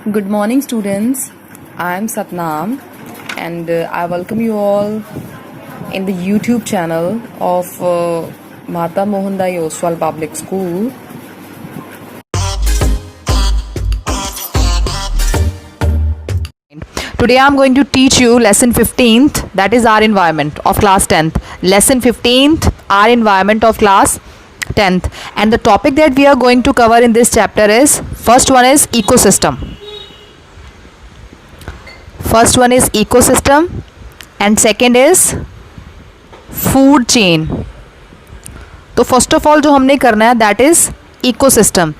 Good morning, students. I am Satnam, and I welcome you all in the YouTube channel of Mata Mohandas Oswal Public School. Today I am going to teach you lesson 15th, that is our environment of class 10th. Lesson 15th, our environment of class 10th. And the topic that we are going to cover in this chapter is, first one is ecosystem. First one is ecosystem and second is food chain. तो first of all जो हमने करना है that is ecosystem.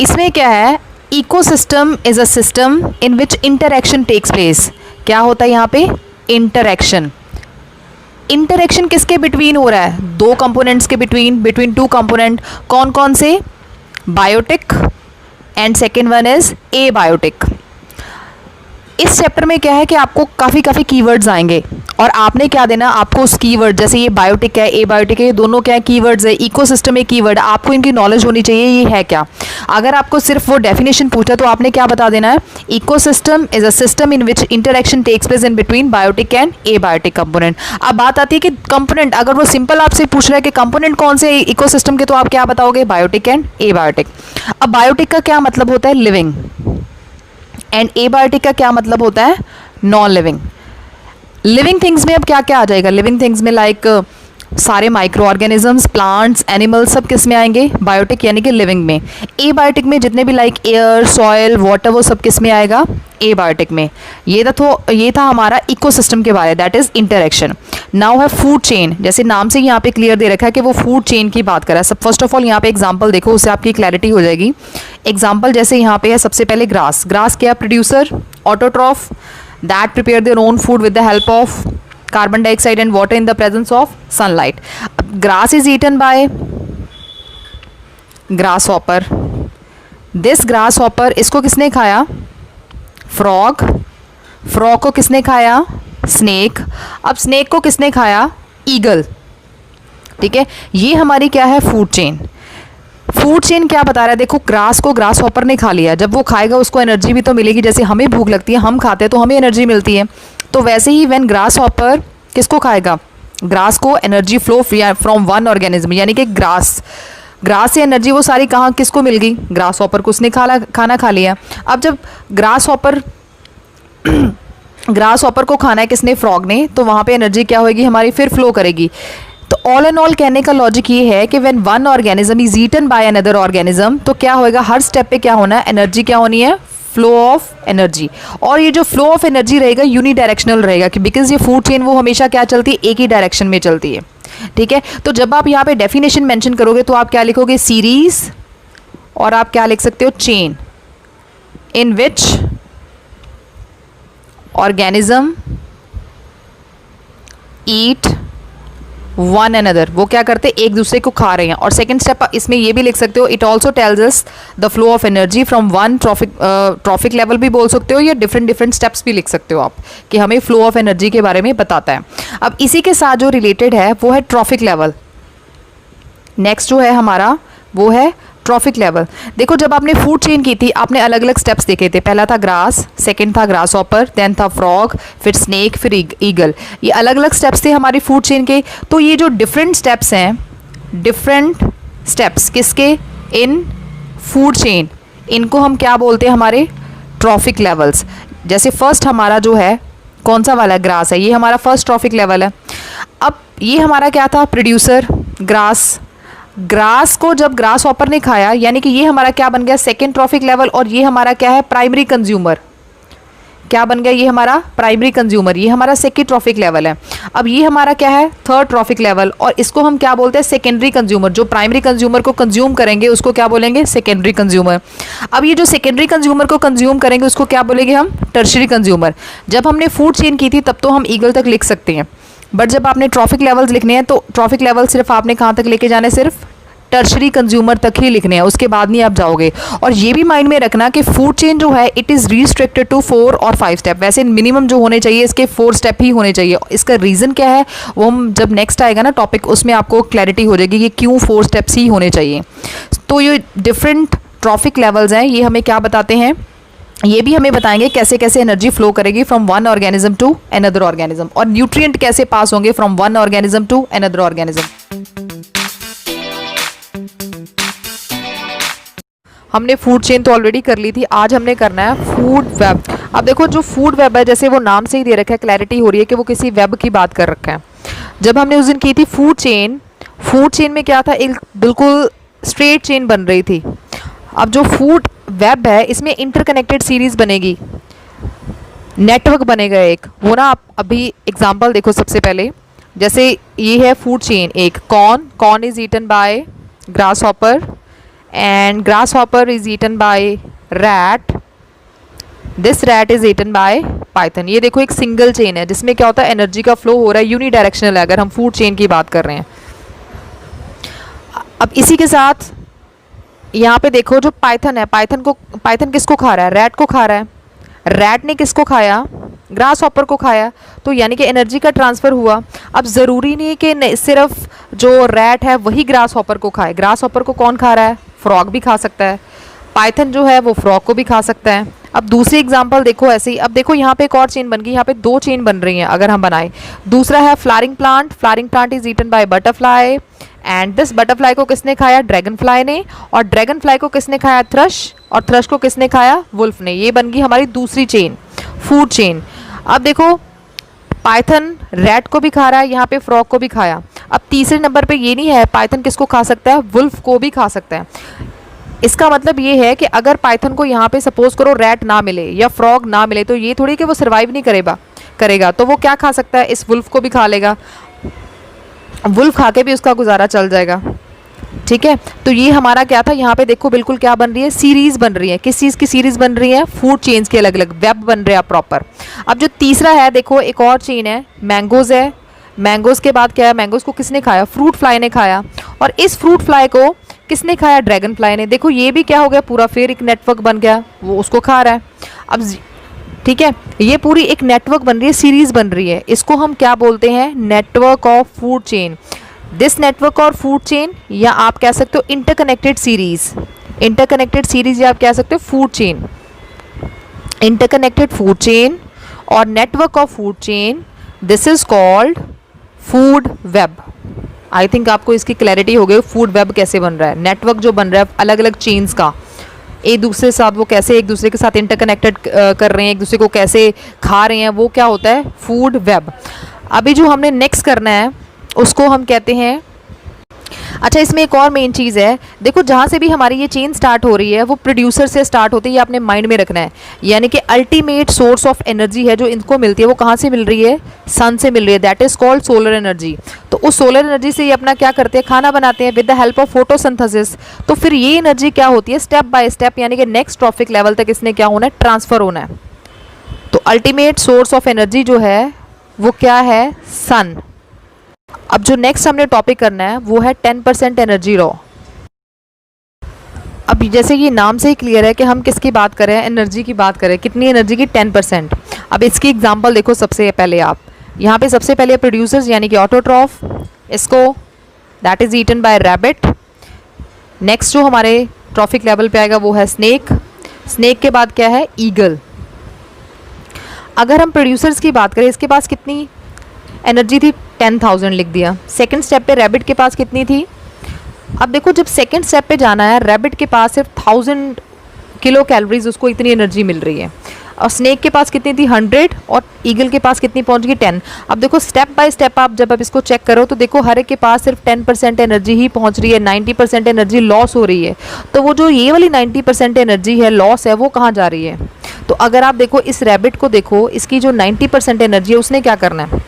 इसमें क्या है, ecosystem is a system in which interaction takes place. क्या होता है यहाँ पे, इंटरैक्शन. इंटरैक्शन किसके बिटवीन हो रहा है, दो कंपोनेंट्स के बिटवीन टू कंपोनेंट. कौन कौन से, biotic and second one is abiotic. इस चैप्टर में क्या है कि आपको काफ़ी कीवर्ड्स आएंगे और आपने क्या देना, आपको उस कीवर्ड, जैसे ये बायोटिक है, ए बायोटिक है, ये दोनों क्या है, कीवर्ड्स है. इकोसिस्टम एक कीवर्ड, आपको इनकी नॉलेज होनी चाहिए ये है क्या. अगर आपको सिर्फ वो डेफिनेशन पूछा तो आपने क्या बता देना है, ecosystem is a system in which interaction takes place in between biotic and abiotic component. अब बात आती है कि कंपोनेंट, अगर वो सिंपल आपसे पूछ रहा है कि कंपोनेंट कौन से इकोसिस्टम के, तो आप क्या बताओगे, बायोटिक एंड ए बायोटिक. अब बायोटिक का क्या मतलब होता है, लिविंग, एंड एबायोटिक का क्या मतलब होता है, नॉन लिविंग. लिविंग थिंग्स में अब क्या क्या आ जाएगा, लिविंग थिंग्स में लाइक सारे माइक्रो ऑर्गेनिजम्स, प्लांट्स, एनिमल्स, सब किस में आएंगे, बायोटिक यानी कि लिविंग में. एबायोटिक में जितने भी लाइक एयर, सॉयल, वाटर, वो सब किस में आएगा, एबायोटिक में. ये था हमारा इकोसिस्टम के बारे, दैट इज इंटरैक्शन. नाउ है फूड चेन. जैसे नाम से यहाँ पे क्लियर दे रखा है कि वो फूड चेन की बात कर रहा है. सब फर्स्ट ऑफ ऑल यहाँ पे एग्जांपल देखो, उससे आपकी क्लैरिटी हो जाएगी. एग्जांपल जैसे यहाँ पे है, सबसे पहले ग्रास. ग्रास क्या, producer, autotroph, that prepare their own food with the help of carbon dioxide and water in the presence of sunlight. Grass is eaten by grasshopper. This grasshopper, इसको किसने खाया, frog. Frog को किसने खाया, snake. अब snake को किसने खाया, ईगल. ठीक है, ये हमारी क्या है, फूड चेन. फूड चेन क्या बता रहा है, देखो ग्रास को ग्रास हॉपर ने खा लिया, जब वो खाएगा उसको एनर्जी भी तो मिलेगी. जैसे हमें भूख लगती है, हम खाते हैं तो हमें एनर्जी मिलती है. तो वैसे ही व्हेन ग्रास हॉपर किसको खाएगा, ग्रास को, energy flow from one organism, यानी कि ग्रास से एनर्जी वो सारी कहाँ, किसको मिल गई, ग्रास हॉपर को. उसने खाना खा लिया. अब जब ग्रास हॉपर को खाना है किसने, फ्रॉग ने, तो वहाँ पे एनर्जी क्या होगी हमारी, फिर फ्लो करेगी. तो ऑल एंड ऑल कहने का लॉजिक ये है कि when one organism is eaten by another organism, तो क्या होएगा, हर स्टेप पे क्या होना है, एनर्जी क्या होनी है, फ्लो ऑफ एनर्जी. और ये जो फ्लो ऑफ एनर्जी रहेगा यूनिडायरेक्शनल रहेगा, कि बिकॉज ये फूड चेन वो हमेशा क्या चलती है, एक ही डायरेक्शन में चलती है. ठीक है, तो जब आप यहाँ पे डेफिनेशन मेंशन करोगे तो आप क्या लिखोगे, सीरीज, और आप क्या लिख सकते हो, chain in which organism eat one another. वो क्या करते हैं, एक दूसरे को खा रहे हैं. और सेकंड स्टेप इसमें ये भी लिख सकते हो, it also tells us the flow of energy from one trophic level भी बोल सकते हो, या डिफरेंट स्टेप्स भी लिख सकते हो आप, कि हमें फ्लो ऑफ एनर्जी के बारे में बताता है. अब इसी के साथ जो रिलेटेड है वो है ट्रॉफिक लेवल. नेक्स्ट जो है हमारा वो है ट्रॉफिक लेवल. देखो जब आपने फूड चेन की थी, आपने अलग अलग स्टेप्स देखे थे. पहला था ग्रास, सेकंड था ग्रास हॉपर, देन था फ्रॉग, फिर स्नेक, फिर ईगल. ये अलग अलग स्टेप्स थे हमारी फूड चेन के. तो ये जो डिफरेंट स्टेप्स हैं, डिफरेंट स्टेप्स किसके, इन फूड चेन, इनको हम क्या बोलते हैं, हमारे ट्रॉफिक लेवल्स. जैसे फर्स्ट हमारा जो है कौन सा वाला, ग्रास है, ये हमारा फर्स्ट ट्रॉफिक लेवल है. अब ये हमारा क्या था, प्रोड्यूसर, ग्रास. ग्रास को जब ग्रास हॉपर ने खाया, यानी कि ये हमारा क्या बन गया, सेकेंड ट्रॉफिक लेवल. और ये हमारा क्या है, प्राइमरी कंज्यूमर. क्या बन गया, ये हमारा प्राइमरी कंज्यूमर, ये हमारा सेकेंड ट्रॉफिक लेवल है. अब ये हमारा क्या है, थर्ड ट्रॉफिक लेवल, और इसको हम क्या बोलते हैं, सेकेंडरी कंज्यूमर. जो प्राइमरी कंज्यूमर को कंज्यूम करेंगे उसको क्या बोलेंगे, सेकेंडरी कंज्यूमर. अब ये जो सेकेंडरी कंज्यूमर को कंज्यूम करेंगे उसको क्या बोलेंगे हम, टर्शरी कंज्यूमर. जब हमने फूड चेन की थी तब तो हम ईगल तक लिख सकते हैं, बट जब आपने ट्रॉफिक लेवल्स लिखने हैं तो ट्रॉफिक लेवल सिर्फ आपने कहाँ तक लेके जाना है, सिर्फ टर्शरी कंज्यूमर तक ही लिखने हैं, उसके बाद नहीं आप जाओगे. और ये भी माइंड में रखना कि फूड चेन जो है इट इज़ रिस्ट्रिक्टेड टू 4 और 5 स्टेप. वैसे मिनिमम जो होने चाहिए इसके 4 स्टेप ही होने चाहिए. इसका रीज़न क्या है वो हम जब नेक्स्ट आएगा ना टॉपिक, उसमें आपको क्लैरिटी हो जाएगी कि क्यों 4 स्टेप्स ही होने चाहिए. तो ये डिफरेंट ट्रॉफिक लेवल्स हैं ये हमें क्या बताते हैं, ये भी हमें बताएंगे कैसे कैसे एनर्जी फ्लो करेगी from one organism to another organism, और न्यूट्रिएंट कैसे पास होंगे from one organism to another organism. हमने फूड चेन तो ऑलरेडी कर ली थी, आज हमने करना है फूड वेब। अब देखो जो फूड वेब है, जैसे वो नाम से ही दे रखा है, क्लैरिटी हो रही है कि वो किसी वेब की बात कर रखा है। जब हमने उस दिन की थी फूड चेन में क्या था, एक बिल्कुल स्ट्रेट चेन बन रही थी। अब जो फूड वेब है इसमें इंटरकनेक्टेड सीरीज बनेगी, नेटवर्क बनेगा एक, वो ना आप अभी एग्जांपल देखो। सबसे पहले जैसे ये है फूड चेन, एक corn is eaten by grasshopper and grasshopper is eaten by rat, this rat is eaten by python. ये देखो एक सिंगल चेन है जिसमें क्या होता है, एनर्जी का फ्लो हो रहा है, यूनिडायरेक्शनल है अगर हम फूड चेन की बात कर रहे हैं। अब इसी के साथ यहाँ पे देखो जो पाइथन है, पाइथन किसको खा रहा है, रैट को खा रहा है। रैट ने किसको खाया, ग्रास हॉपर को खाया, तो यानी कि एनर्जी का ट्रांसफ़र हुआ। अब ज़रूरी नहीं कि सिर्फ जो रैट है वही ग्रास हॉपर को खाए, ग्रास हॉपर को कौन खा रहा है, फ्रॉग भी खा सकता है, पाइथन जो है वो फ्रॉग को भी खा सकता है। अब दूसरी एग्जांपल देखो ऐसे ही, अब देखो यहाँ पे एक और चेन बन गई, यहाँ पे दो चेन बन रही हैं अगर हम बनाए। दूसरा है flowering plant is eaten by butterfly and this butterfly को किसने खाया, ड्रैगन फ्लाई ने, और ड्रैगन फ्लाई को किसने खाया, थ्रश, और थ्रश को किसने खाया, वुल्फ ने। ये बन गई हमारी दूसरी चेन, फूड चेन। अब देखो पाइथन रैट को भी खा रहा है, यहाँ पे फ्रॉग को भी खाया। अब तीसरे नंबर पे ये नहीं है, पाइथन किसको खा सकता है, वुल्फ को भी खा सकता है। इसका मतलब ये है कि अगर पाइथन को यहाँ पे सपोज करो रैट ना मिले या फ्रॉग ना मिले, तो ये थोड़ी कि वो सर्वाइव नहीं करेगा, तो वो क्या खा सकता है, इस वुल्फ को भी खा लेगा, वुल्फ खा के भी उसका गुजारा चल जाएगा। ठीक है, तो ये हमारा क्या था, यहाँ पे देखो बिल्कुल क्या बन रही है, सीरीज बन रही है। किस चीज़ की सीरीज बन रही है, फूड चेन्स के अलग अलग वेब बन रहे हैं प्रॉपर। अब जो तीसरा है देखो, एक और चेन है, मैंगोज है। मैंगोज के बाद क्या है, मैंगोज को किसने खाया, फ्रूट फ्लाई ने खाया, और इस फ्रूट फ्लाई को किसने खाया, ड्रैगन फ्लाई ने। देखो ये भी क्या हो गया, पूरा फिर एक नेटवर्क बन गया, वो उसको खा रहा है। अब ठीक है, ये पूरी एक नेटवर्क बन रही है, सीरीज बन रही है, इसको हम क्या बोलते हैं, network of food chain. This network और फूड चेन, या आप कह सकते हो इंटरकनेक्टेड सीरीज, या आप कह सकते हो food chain, interconnected food chain और network of food chain, this is called food web. I think आपको इसकी क्लैरिटी हो गई, फूड वेब कैसे बन रहा है, नेटवर्क जो बन रहा है अलग अलग चेन्स का, एक दूसरे के साथ वो कैसे एक दूसरे के साथ इंटरकनेक्टेड कर रहे हैं, एक दूसरे को कैसे खा रहे हैं, वो क्या होता है, फूड वेब। अभी जो हमने नेक्स्ट करना है उसको हम कहते हैं, अच्छा इसमें एक और मेन चीज़ है, देखो जहाँ से भी हमारी ये चेन स्टार्ट हो रही है वो प्रोड्यूसर से स्टार्ट होती है, ये अपने माइंड में रखना है। यानी कि अल्टीमेट सोर्स ऑफ एनर्जी है जो इनको मिलती है, वो कहाँ से मिल रही है, सन से मिल रही है, that is called solar energy. तो उस सोलर एनर्जी से ये अपना क्या करते हैं, खाना बनाते हैं with the help of photosynthesis. तो फिर ये एनर्जी क्या होती है, स्टेप बाय स्टेप, यानी कि नेक्स्ट ट्रॉफिक लेवल तक इसने क्या होना है, ट्रांसफर होना है। तो अल्टीमेट सोर्स ऑफ एनर्जी जो है वो क्या है, सन। अब जो नेक्स्ट हमने टॉपिक करना है वो है 10% एनर्जी लॉ। अब जैसे ये नाम से ही क्लियर है कि हम किसकी बात कर रहे हैं, एनर्जी की बात करें, कितनी एनर्जी की, 10%। अब इसकी एग्जांपल देखो, सबसे पहले आप यहाँ पे सबसे पहले प्रोड्यूसर्स यानी कि ऑटोट्रॉफ, इसको that is eaten by rabbit. Next जो हमारे ट्रॉफिक लेवल पे आएगा वो है स्नेक। स्नेक के बाद क्या है, ईगल। अगर हम प्रोड्यूसर्स की बात करें, इसके पास कितनी एनर्जी थी, 10,000 लिख दिया। सेकंड स्टेप पे रैबिट के पास कितनी थी, अब देखो जब सेकंड स्टेप पे जाना है, रैबिट के पास सिर्फ 1000 किलो कैलोरीज, उसको इतनी एनर्जी मिल रही है, और स्नेक के पास कितनी थी, 100, और ईगल के पास कितनी पहुंच गई, 10। अब देखो स्टेप बाय स्टेप आप जब इसको चेक करो तो देखो हर एक के पास सिर्फ 10% एनर्जी ही पहुंच रही है, 90% एनर्जी लॉस हो रही है। तो वो जो ये वाली 90% एनर्जी है लॉस है, वो कहाँ जा रही है। तो अगर आप देखो इस रैबिट को देखो, इसकी जो 90% एनर्जी है उसने क्या करना है,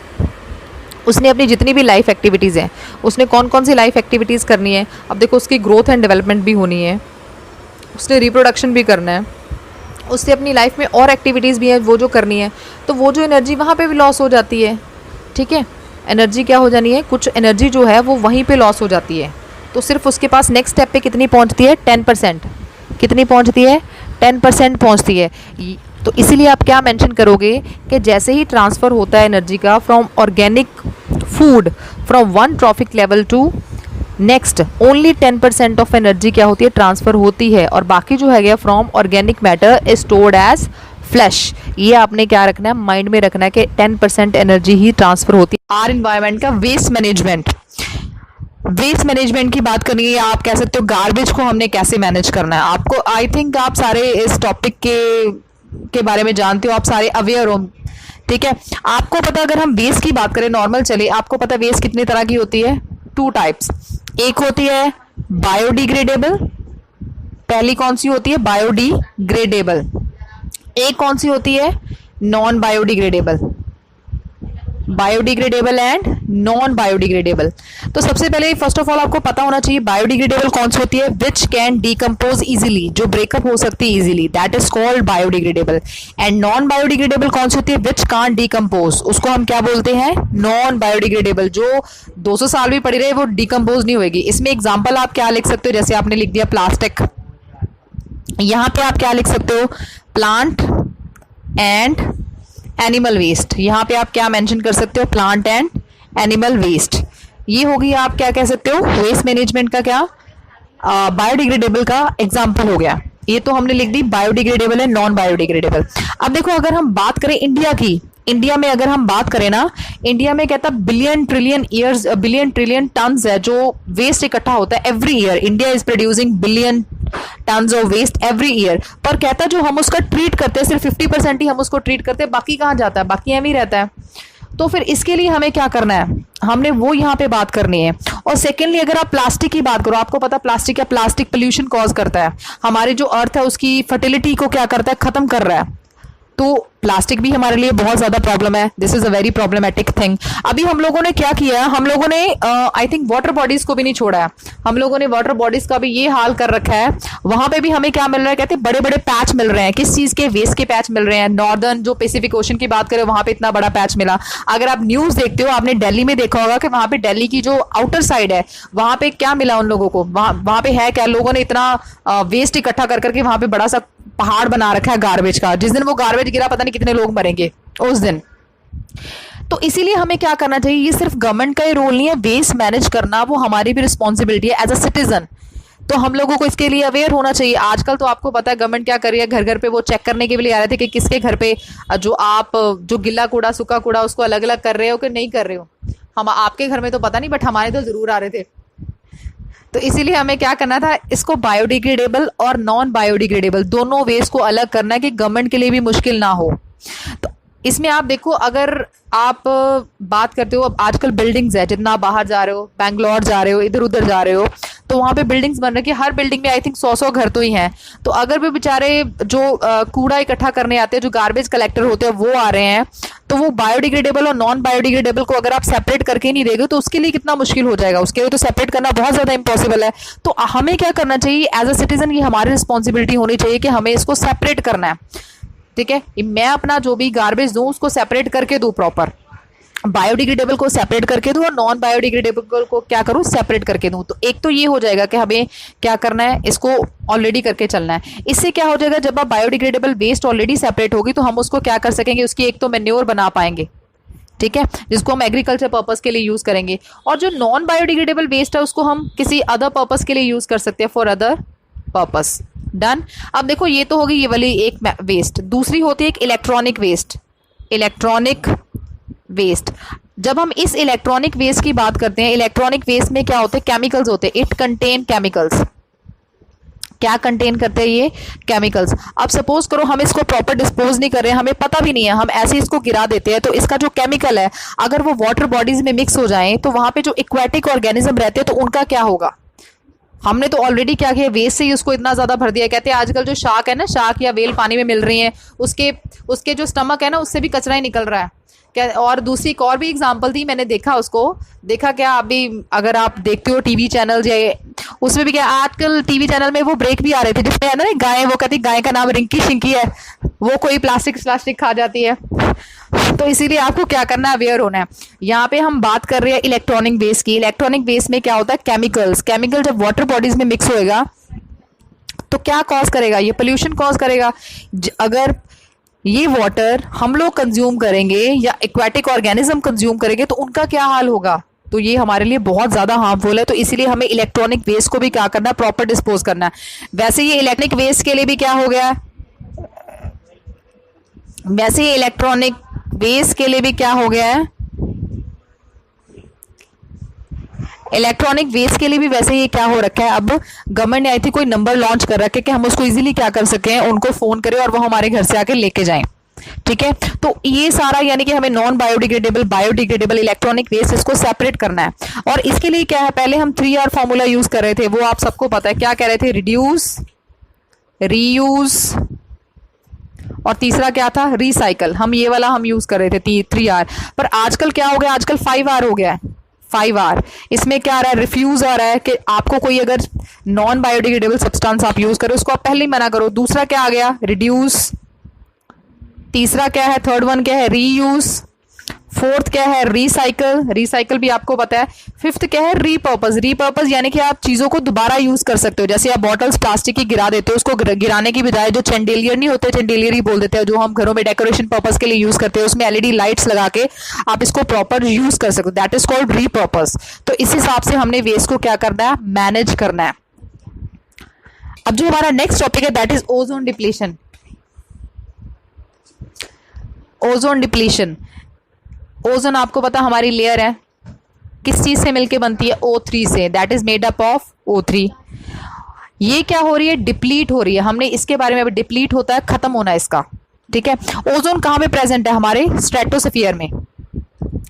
उसने अपनी जितनी भी लाइफ एक्टिविटीज़ हैं, उसने कौन कौन सी लाइफ एक्टिविटीज़ करनी है। अब देखो उसकी ग्रोथ एंड डेवलपमेंट भी होनी है, उसने रिप्रोडक्शन भी करना है, उससे अपनी लाइफ में और एक्टिविटीज़ भी हैं वो जो करनी है। तो वो जो एनर्जी वहाँ पे भी लॉस हो जाती है। ठीक है, एनर्जी क्या हो जानी है, कुछ एनर्जी जो है वो वहीं पे लॉस हो जाती है। तो सिर्फ उसके पास नेक्स्ट स्टेप पे कितनी पहुँचती है, 10%। कितनी पहुँचती है, 10% पहुँचती है। तो इसीलिए आप क्या मेंशन करोगे कि जैसे ही ट्रांसफ़र होता है एनर्जी का from organic food, from one trophic level to next, only 10% of energy क्या होती है, ट्रांसफर होती है, और बाकी जो है गया from organic matter is stored as flesh. ये आपने क्या रखना है, माइंड में रखना है कि 10% एनर्जी ही ट्रांसफर होती है। आर एनवायरमेंट का वेस्ट मैनेजमेंट, वेस्ट मैनेजमेंट की बात करनी है, आप कह सकते हो गार्बेज को हमने कैसे मैनेज करना है। आपको आई थिंक आप सारे इस टॉपिक के बारे में जानते हो, आप सारे अवेयर हो, ठीक है। आपको पता, अगर हम वेस्ट की बात करें नॉर्मल चले, आपको पता वेस्ट कितनी तरह की होती है, 2 टाइप्स। एक होती है बायोडिग्रेडेबल, पहली कौन सी होती है, बायोडिग्रेडेबल। एक कौन सी होती है, non biodegradable, biodegradable and non biodegradable. तो सबसे पहले फर्स्ट ऑफ ऑल आपको पता होना चाहिए बायोडिग्रेडेबल कौन सी होती है, विच कैन डिकम्पोज इजीली, जो ब्रेकअप हो सकती है easily, that is called biodegradable. And non biodegradable कौन सी होती है, विच कांट डिकम्पोज, उसको हम क्या बोलते हैं, नॉन बायोडिग्रेडेबल, जो 200 साल भी पड़ी रहे वो डिकम्पोज नहीं होगी। इसमें एग्जाम्पल आप क्या लिख सकते हो, जैसे आपने लिख दिया प्लास्टिक, यहां पे आप क्या लिख सकते हो, प्लांट एंड एनिमल वेस्ट, यहां पे आप क्या मेंशन कर सकते हो, प्लांट एंड एनिमल वेस्ट। ये होगी, आप क्या कह सकते हो, वेस्ट मैनेजमेंट का क्या, बायोडिग्रेडेबल का एग्जांपल हो गया। ये तो हमने लिख दी बायोडिग्रेडेबल है, नॉन बायोडिग्रेडेबल। अब देखो, अगर हम बात करें इंडिया की, इंडिया में अगर हम बात करें ना, इंडिया में कहता बिलियन ट्रिलियन टन्स है जो वेस्ट इकट्ठा होता है every year. India is producing billion tons of waste every year, पर कहता जो हम उसका ट्रीट करते हैं सिर्फ 50% ही हम उसको ट्रीट करते हैं, बाकी कहाँ जाता है, बाकी एवं ही रहता है। तो फिर इसके लिए हमें क्या करना है, हमने वो यहाँ पे बात करनी है। और सेकेंडली, अगर आप प्लास्टिक की बात करो, आपको पता प्लास्टिक पोल्यूशन कॉज करता है, हमारी जो अर्थ है उसकी फर्टिलिटी को क्या करता है, खत्म कर रहा है। तो प्लास्टिक भी हमारे लिए बहुत ज्यादा प्रॉब्लम है, this is a very problematic thing. अभी हम लोगों ने क्या किया, हम लोगों ने आई थिंक वाटर बॉडीज को भी नहीं छोड़ा है, हम लोगों ने वाटर बॉडीज का भी ये हाल कर रखा है। वहां पे भी हमें क्या मिल रहा है, कहते हैं बड़े बड़े पैच मिल रहे हैं, किस चीज के, वेस्ट के पैच मिल रहे हैं। नॉर्दर्न जो पैसिफिक ओशन की बात करें, वहां पे इतना बड़ा पैच मिला। अगर आप न्यूज देखते हो, आपने दिल्ली में देखा होगा कि वहां पे दिल्ली की जो आउटर साइड है, वहां पे क्या मिला उन लोगों को, वहां पे है क्या, लोगों ने इतना वेस्ट इकट्ठा कर करके वहां पे बड़ा सा पहाड़ बना रखा है गार्बेज का। जिस दिन वो गार्बेज गिरा, पता नहीं कितने लोग मरेंगे उस दिन। तो इसीलिए हमें क्या करना चाहिए, ये सिर्फ गवर्नमेंट का ही रोल नहीं है, वेस्ट मैनेज करना वो हमारी भी रिस्पॉन्सिबिलिटी है एज अ सिटीजन। तो हम लोगों को इसके लिए अवेयर होना चाहिए। आजकल तो आपको पता है गवर्नमेंट क्या कर रही है, घर घर पे वो चेक करने के लिए आ रहे थे कि किसके घर पे जो गिल्ला कूड़ा सूखा कूड़ा उसको अलग अलग कर रहे हो कि नहीं कर रहे हो। हम आपके घर में तो पता नहीं, बट हमारे तो जरूर आ रहे थे। तो इसीलिए हमें क्या करना था, इसको बायोडिग्रेडेबल और नॉन बायोडिग्रेडेबल दोनों वेस्ट को अलग करना है कि गवर्नमेंट के लिए भी मुश्किल ना हो। तो इसमें आप देखो, अगर आप बात करते हो, अब आजकल बिल्डिंग्स है, जितना आप बाहर जा रहे हो, बैंगलोर जा रहे हो, इधर उधर जा रहे हो, तो वहां पे बिल्डिंग्स बन रही है, हर बिल्डिंग में आई थिंक 100 घर तो ही हैं। तो अगर भी बेचारे जो कूड़ा इकट्ठा करने आते हैं, जो गार्बेज कलेक्टर होते हैं, वो आ रहे हैं, तो वो बायोडिग्रेडेबल और नॉन बायोडिग्रेडेबल को अगर आप सेपरेट करके नहीं देंगे तो उसके लिए कितना मुश्किल हो जाएगा, उसके लिए तो सेपरेट करना बहुत ज्यादा इंपॉसिबल है। तो हमें क्या करना चाहिए एज अ सिटीजन, ये हमारी रिस्पॉन्सिबिलिटी होनी चाहिए कि हमें इसको सेपरेट करना है, ठीक है। मैं अपना जो भी गार्बेज दूं उसको सेपरेट करके दूं, प्रॉपर बायोडिग्रेडेबल को सेपरेट करके दूं और नॉन बायोडिग्रेडेबल को क्या करूं, सेपरेट करके दूं। तो एक तो ये हो जाएगा कि हमें क्या करना है, इसको ऑलरेडी करके चलना है। इससे क्या हो जाएगा, जब आप बायोडिग्रेडेबल वेस्ट ऑलरेडी सेपरेट होगी तो हम उसको क्या कर सकेंगे, उसकी एक तो मैन्योर बना पाएंगे, ठीक है, जिसको हम एग्रीकल्चर पर्पस के लिए यूज करेंगे। और जो नॉन बायोडिग्रेडेबल वेस्ट है उसको हम किसी अदर पर्पस के लिए यूज कर सकते हैं, फॉर अदर पर्पस। डन। अब देखो, ये तो होगी ये वाली एक वेस्ट। दूसरी होती है एक इलेक्ट्रॉनिक वेस्ट। इलेक्ट्रॉनिक वेस्ट, जब हम इस इलेक्ट्रॉनिक वेस्ट की बात करते हैं, इलेक्ट्रॉनिक वेस्ट में क्या होते हैं, केमिकल्स होते हैं। It contain chemicals. क्या कंटेन करते हैं ये, केमिकल्स। अब सपोज करो हम इसको प्रॉपर डिस्पोज नहीं कर रहे हैं, हमें पता भी नहीं है, हम ऐसे इसको गिरा देते हैं, तो इसका जो केमिकल है अगर वो वाटर बॉडीज में मिक्स हो जाए तो वहां पे जो एक्वेटिक ऑर्गेनिज्म रहते हैं तो उनका क्या होगा। हमने तो ऑलरेडी क्या किया, वेस्ट से ही उसको इतना ज्यादा भर दिया। कहते हैं आजकल जो शार्क है ना, शार्क या वेल पानी में मिल रही है, उसके जो स्टमक है ना, उससे भी कचरा ही निकल रहा है। क्या, और दूसरी एक और भी एग्जांपल थी, मैंने देखा उसको, देखा क्या अभी अगर आप देखते हो टीवी चैनल या उसमें भी क्या, आजकल टीवी चैनल में वो ब्रेक भी आ रहे थे जिसमें है ना गाय, वो कहती गाय का नाम रिंकी शिंकी है, वो कोई प्लास्टिक खा जाती है। तो इसीलिए आपको क्या करना है, अवेयर होना है। यहाँ पे हम बात कर रहे हैं इलेक्ट्रॉनिक वेस्ट की। इलेक्ट्रॉनिक वेस्ट में क्या होता है, केमिकल्स। केमिकल जब वाटर बॉडीज में मिक्स होएगा तो क्या कॉज करेगा, ये पोल्यूशन कॉज करेगा। अगर ये वाटर हम लोग कंज्यूम करेंगे या एक्वेटिक ऑर्गेनिज्म कंज्यूम करेंगे तो उनका क्या हाल होगा, तो ये हमारे लिए बहुत ज़्यादा हार्मफुल है। तो इसीलिए हमें इलेक्ट्रॉनिक वेस्ट को भी क्या करना है, प्रॉपर डिस्पोज करना है। वैसे ये इलेक्ट्रॉनिक वेस्ट के लिए भी क्या हो गया, वैसे ये इलेक्ट्रॉनिक वेस्ट के लिए भी क्या हो गया है, इलेक्ट्रॉनिक वेस्ट के लिए भी वैसे ये क्या हो रखा है, अब गवर्नमेंट ने आई थी कोई नंबर लॉन्च कर रखा है कि हम उसको इजीली क्या कर सकें, उनको फोन करें और वो हमारे घर से आके लेके जाएं। ठीक है, तो ये सारा यानी कि हमें non biodegradable, biodegradable, electronic waste इसको सेपरेट करना है। और इसके लिए क्या है, पहले हम 3R फॉर्मूला यूज कर रहे थे, वो आप सबको पता है, क्या कह रहे थे, रिड्यूस, रीयूज और तीसरा क्या था, रिसाइकल। हम ये वाला हम यूज कर रहे थे 3R। पर आजकल क्या हो गया, आजकल 5R हो गया है। 5R इसमें क्या आ रहा है, रिफ्यूज आ रहा है कि आपको कोई अगर नॉन बायोडिग्रेडेबल सब्सटेंस आप यूज करो उसको आप पहले ही मना करो। दूसरा क्या आ गया, रिड्यूस। तीसरा क्या है, थर्ड वन क्या है, रीयूज। फोर्थ क्या है, रिसाइकल, रिसाइकल भी आपको पता है। फिफ्थ क्या है, रीपर्पस, रीपर्पस यानी कि आप चीजों को दोबारा यूज कर सकते हो। जैसे आप बॉटल्स प्लास्टिक की गिरा देते हो, उसको गिराने की बजाय जो चैंडेलियर नहीं होते, चैंडेलियर ही बोल देते हैं, जो हम घरों में डेकोरेशन पर्पस के लिए यूज करते हैं, उसमें एलईडी लाइट्स लगा के आप इसको प्रॉपर यूज कर सकते हो, दैट इज कॉल्ड रीपर्पस। तो इस हिसाब से हमने वेस्ट को क्या करना है, मैनेज करना है। अब जो हमारा नेक्स्ट टॉपिक है that is ozone depletion. Ozone depletion, ozone आपको पता हमारी लेयर है, किस चीज से मिलके बनती है, O3 से, that is made up of O3। ये क्या हो रही है, डिप्लीट हो रही है। हमने इसके बारे में, अभी डिप्लीट होता है, खत्म होना है इसका। ठीक है, ओजोन कहां पे प्रेजेंट है, हमारे स्ट्रेटोस्फीयर में।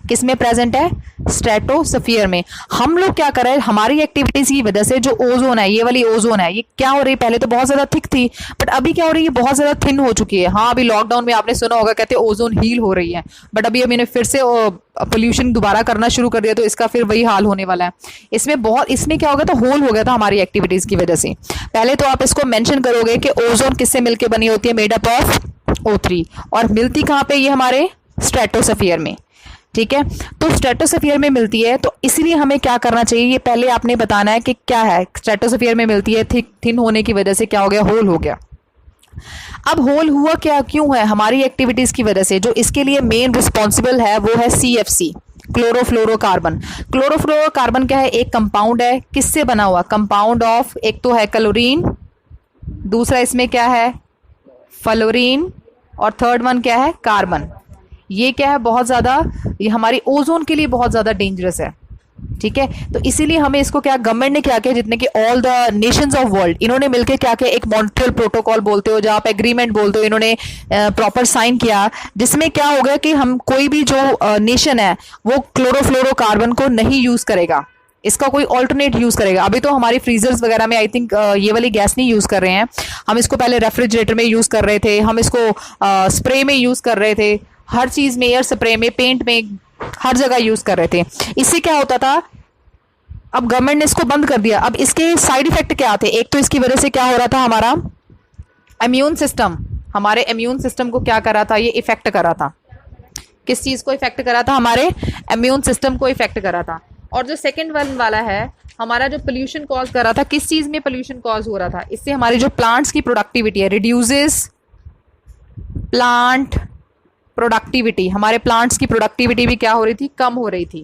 किस में प्रेजेंट है, स्ट्रेटोस्फीयर में। हम लोग क्या कर रहे हैं, हमारी एक्टिविटीज की वजह से जो ओजोन है, ये वाली ओजोन है, ये क्या हो रही है, पहले तो बहुत ज्यादा थिक थी बट अभी क्या हो रही है, बहुत ज्यादा थिन हो चुकी है। हाँ, अभी लॉकडाउन में आपने सुना होगा, कहते हैं ओजोन हील हो रही है, बट अभी मैंने फिर से पोल्यूशन दोबारा करना शुरू कर दिया, तो इसका फिर वही हाल होने वाला है। इसमें क्या हो गया था, होल हो गया था हमारी एक्टिविटीज की वजह से। पहले तो आप इसको मेंशन करोगे कि ओजोन किससे मिलकर बनी होती है, मेड अप ऑफ O3, और मिलती कहाँ पे, ये हमारे स्ट्रेटोस्फीयर में। ठीक है, तो स्ट्रेटोस्फीयर में मिलती है, तो इसलिए हमें क्या करना चाहिए, ये पहले आपने बताना है कि क्या है, स्ट्रेटोस्फीयर में मिलती है, थिन होने की वजह से क्या हो गया, होल हो गया। अब होल हुआ क्या, क्यों है, हमारी एक्टिविटीज की वजह से। जो इसके लिए मेन रिस्पॉन्सिबल है वो है CFC, क्लोरोफ्लोरोकार्बन। क्लोरोफ्लोरोकार्बन क्या है, एक कंपाउंड है, किससे बना हुआ, कंपाउंड ऑफ, एक तो है क्लोरीन, दूसरा इसमें क्या है, फ्लोरीन, और थर्ड वन क्या है, कार्बन। ये क्या है, बहुत ज्यादा, ये हमारी ओजोन के लिए बहुत ज्यादा डेंजरस है। ठीक है, तो इसीलिए हमें इसको क्या, गवर्नमेंट ने क्या किया, जितने के all the Nations of world, इन्होंने मिलकर क्या किया, एक मॉन्ट्रियल प्रोटोकॉल बोलते हो, जहां आप एग्रीमेंट बोलते हो, इन्होंने प्रॉपर साइन किया, जिसमें क्या होगा कि हम कोई भी जो नेशन है वो क्लोरोफ्लोरोकार्बन को नहीं यूज करेगा, इसका कोई ऑल्टरनेट यूज करेगा। अभी तो हमारी फ्रीजर्स वगैरह में आई थिंक ये वाली गैस नहीं यूज कर रहे हैं, हम इसको पहले रेफ्रिजरेटर में यूज कर रहे थे, हम इसको स्प्रे में यूज कर रहे थे, हर चीज में, एयर स्प्रे में, पेंट में, हर जगह यूज कर रहे थे। इससे क्या होता था, अब गवर्नमेंट ने इसको बंद कर दिया। अब इसके साइड इफेक्ट क्या आते, एक तो इसकी वजह से क्या हो रहा था, हमारा इम्यून सिस्टम, हमारे इम्यून सिस्टम को क्या कर रहा था, ये इफेक्ट कर रहा था। किस चीज को इफेक्ट करा था, हमारे इम्यून सिस्टम को इफेक्ट करा था। और जो सेकंड वन वाला है, हमारा जो पोल्यूशन कॉज कर रहा था, किस चीज में पोल्यूशन कॉज हो रहा था, इससे हमारी जो प्लांट्स की प्रोडक्टिविटी है, रिड्यूसेस प्लांट प्रोडक्टिविटी, हमारे प्लांट्स की प्रोडक्टिविटी भी क्या हो रही थी, कम हो रही थी।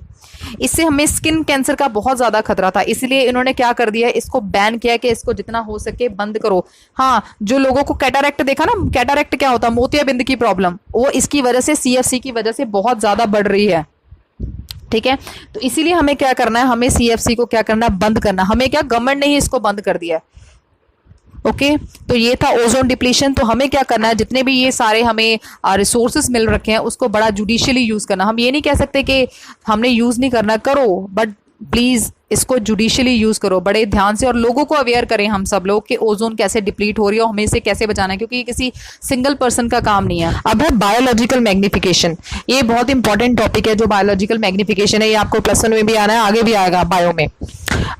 इससे हमें स्किन कैंसर का बहुत ज्यादा खतरा था, इसलिए इन्होंने क्या कर दिया, इसको बैन किया कि इसको जितना हो सके बंद करो। हाँ, जो लोगों को कैटारेक्ट देखा ना, कैटारेक्ट क्या होता है, मोतियाबिंद की प्रॉब्लम, वो इसकी वजह से, CFC की वजह से बहुत ज्यादा बढ़ रही है। ठीक है, तो इसीलिए हमें क्या करना है, हमें CFC को क्या करना है, बंद करना। हमें क्या, गवर्नमेंट ने ही इसको बंद कर दिया है। ओके, तो ये था ओजोन डिप्लीशन। तो हमें क्या करना है, जितने भी ये सारे हमें रिसोर्सेज मिल रखे हैं उसको बड़ा जुडिशियली यूज करना। हम ये नहीं कह सकते कि हमने यूज नहीं करना, करो, बट प्लीज इसको जुडिशियली यूज करो बड़े ध्यान से, और लोगों को अवेयर करें हम सब लोग कि ओजोन कैसे डिप्लीट हो रही है और हमें इसे कैसे बचाना है, क्योंकि ये किसी सिंगल पर्सन का काम नहीं है। अब है बायोलॉजिकल मैग्निफिकेशन, ये बहुत इंपॉर्टेंट टॉपिक है। जो बायोलॉजिकल मैग्निफिकेशन है, ये आपको +1 में भी आना है, आगे भी आएगा बायो में।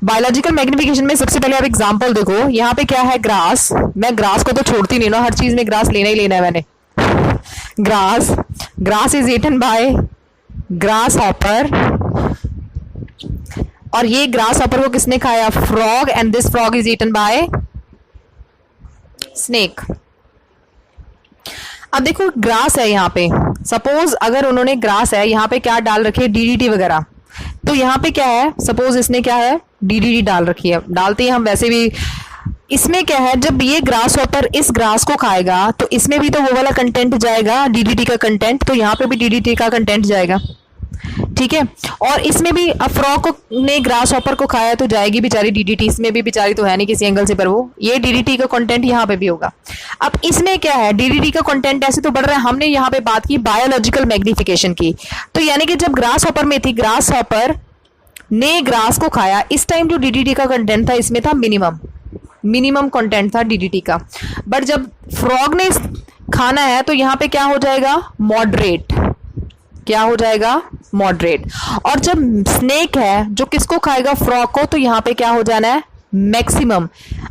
बायोलॉजिकल मैग्निफिकेशन में सबसे पहले आप एग्जांपल देखो, यहाँ पे क्या है, ग्रास। मैं ग्रास को तो छोड़ती नहीं ना, हर चीज में ग्रास लेना ही लेना है मैंने। Grass is eaten by grasshopper, और ये ग्रास हॉपर को किसने खाया, frog, and this frog is eaten by snake. अब देखो ग्रास है यहाँ पे, सपोज अगर उन्होंने ग्रास है यहाँ पे क्या डाल रखे, DDT वगैरह, तो यहाँ पे क्या है, सपोज इसने क्या है DDT डाल रखी है, डालते ही हम वैसे भी, इसमें क्या है जब ये ग्रास हॉपर इस ग्रास को खाएगा तो इसमें भी तो वो वाला कंटेंट जाएगा DDT का कंटेंट, तो यहाँ पे भी DDT का कंटेंट जाएगा, ठीक है। और इसमें भी अब फ्रॉग ने ग्रास हॉपर को खाया तो जाएगी बेचारी DDT, इसमें भी बेचारी तो है नहीं किसी एंगल से, पर वो ये DDT का कंटेंट यहाँ पे भी होगा। अब इसमें क्या है, DDT का कंटेंट ऐसे तो बढ़ रहा है, हमने यहाँ पे बात की बायोलॉजिकल मैग्निफिकेशन की, तो यानी कि जब ग्रास हॉपर में थी, ग्रास हॉपर ने ग्रास को खाया, इस टाइम जो DDT का कंटेंट था इसमें था मिनिमम कंटेंट था DDT का, बट जब फ्रॉग ने खाना है तो यहाँ पे क्या हो जाएगा, मॉडरेट, क्या हो जाएगा, मॉडरेट। और जब स्नेक है जो किसको खाएगा, फ्रॉग को, तो यहाँ पे क्या हो जाना है, मैक्सिमम।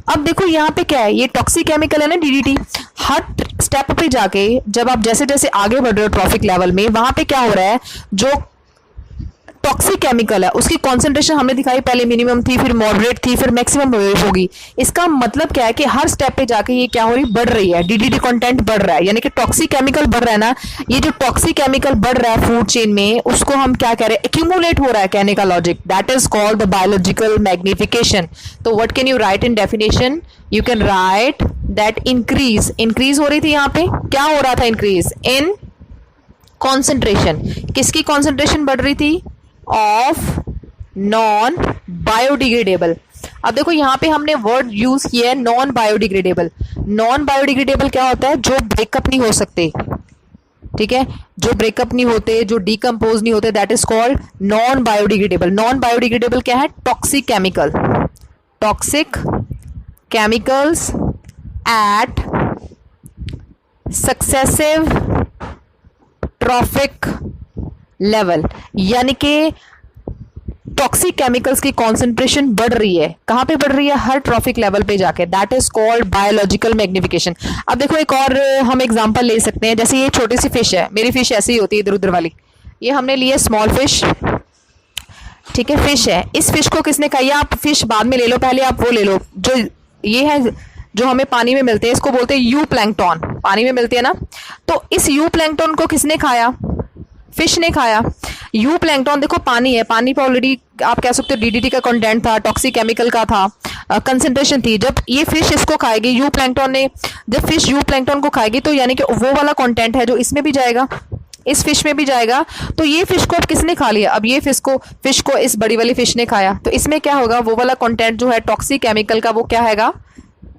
अब देखो यहाँ पे क्या है, ये टॉक्सिक केमिकल है ना DDT, हर स्टेप पे जाके जब आप जैसे जैसे आगे बढ़ रहे हो ट्रॉफिक लेवल में, वहां पे क्या हो रहा है, जो टॉक्सिक केमिकल है उसकी कॉन्सेंट्रेशन हमने दिखाई, पहले मिनिमम थी, फिर मॉडरेट थी, फिर मैक्सिमम होगी। इसका मतलब क्या है कि हर स्टेप पे जाके ये क्या हो रही, बढ़ रही है, DDT कंटेंट बढ़ रहा है, यानी कि टॉक्सिक केमिकल बढ़ रहा है ना। ये जो टॉक्सिक केमिकल बढ़ रहा है फूड चेन में, उसको हम क्या कह रहे हैं, एक्यूमुलेट हो रहा है, कहने का logic, that is called the biological magnification. तो what can you write in definition, you can write that increase हो रही थी, यहाँ पे क्या हो रहा था, इंक्रीज इन कॉन्सेंट्रेशन, किसकी कॉन्सेंट्रेशन बढ़ रही थी, ऑफ नॉन बायोडिग्रेडेबल। अब देखो यहाँ पे हमने वर्ड यूज किया है नॉन बायोडिग्रेडेबल। नॉन बायोडिग्रेडेबल क्या होता है, जो ब्रेकअप नहीं हो सकते, ठीक है, जो ब्रेकअप नहीं होते, जो डिकम्पोज नहीं होते, that is called non biodegradable. Non biodegradable क्या है, toxic chemicals at successive trophic level, यानी कि टॉक्सिक केमिकल्स की कॉन्सेंट्रेशन बढ़ रही है, कहां पे बढ़ रही है, हर ट्रॉफिक लेवल पे जाके, that is called biological magnification. अब देखो एक और हम एग्जांपल ले सकते हैं, जैसे ये छोटी सी फिश है, मेरी फिश ऐसी ही होती है इधर उधर वाली, ये हमने लिए स्मॉल फिश, ठीक है, फिश है, इस फिश को किसने खाई, आप फिश बाद में ले लो, पहले आप वो ले लो जो ये है, जो हमें पानी में मिलते हैं, इसको बोलते हैं यू प्लैंकटन, पानी में मिलते हैं ना। तो इस यू प्लैंकटन को किसने खाया, फिश ने खाया। यू प्लैंकटन देखो पानी है, पानी पे ऑलरेडी आप कह सकते हो DDT का कंटेंट था, टॉक्सिक केमिकल का था, कंसेंट्रेशन थी। जब ये फिश इसको खाएगी, यू प्लैंकटन ने, जब फिश यू प्लैंकटन को खाएगी तो यानी कि वो वाला कंटेंट है जो इसमें भी जाएगा, इस फिश में भी जाएगा। तो ये फिश को अब किसने खा लिया, अब ये फिश को इस बड़ी वाली फिश ने खाया, तो इसमें क्या होगा, वो वाला कंटेंट जो है टॉक्सिक केमिकल का, वो क्या हैगा,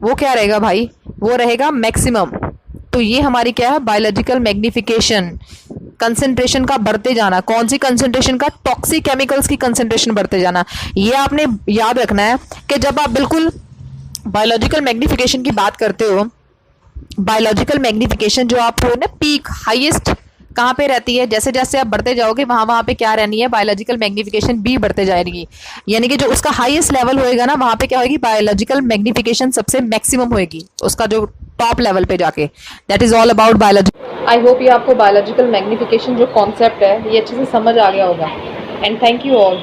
वो क्या रहेगा भाई, वो रहेगा मैक्सिमम। तो ये हमारी क्या है, बायोलॉजिकल मैग्निफिकेशन, कंसेंट्रेशन का बढ़ते जाना, कौन सी कंसेंट्रेशन का, टॉक्सिक केमिकल्स की कंसेंट्रेशन बढ़ते जाना। ये आपने याद रखना है कि जब आप बिल्कुल बायोलॉजिकल मैग्निफिकेशन की बात करते हो, बायोलॉजिकल मैग्निफिकेशन जो आप हो ना, पीक हाईएस्ट कहाँ पे रहती है, जैसे जैसे आप बढ़ते जाओगे वहां पे क्या रहनी है, बायोलॉजिकल मैग्निफिकेशन भी बढ़ते जाएगी, यानी कि जो उसका हाईएस्ट लेवल होएगा ना, वहां पे क्या होगी, बायोलॉजिकल मैग्निफिकेशन सबसे मैक्सिमम होएगी, उसका जो टॉप लेवल पे जाके। That is all about biology. I hope ये आपको बायोलॉजिकल मैग्निफिकेशन जो कॉन्सेप्ट है ये अच्छे से समझ आ गया होगा, एंड थैंक यू ऑल।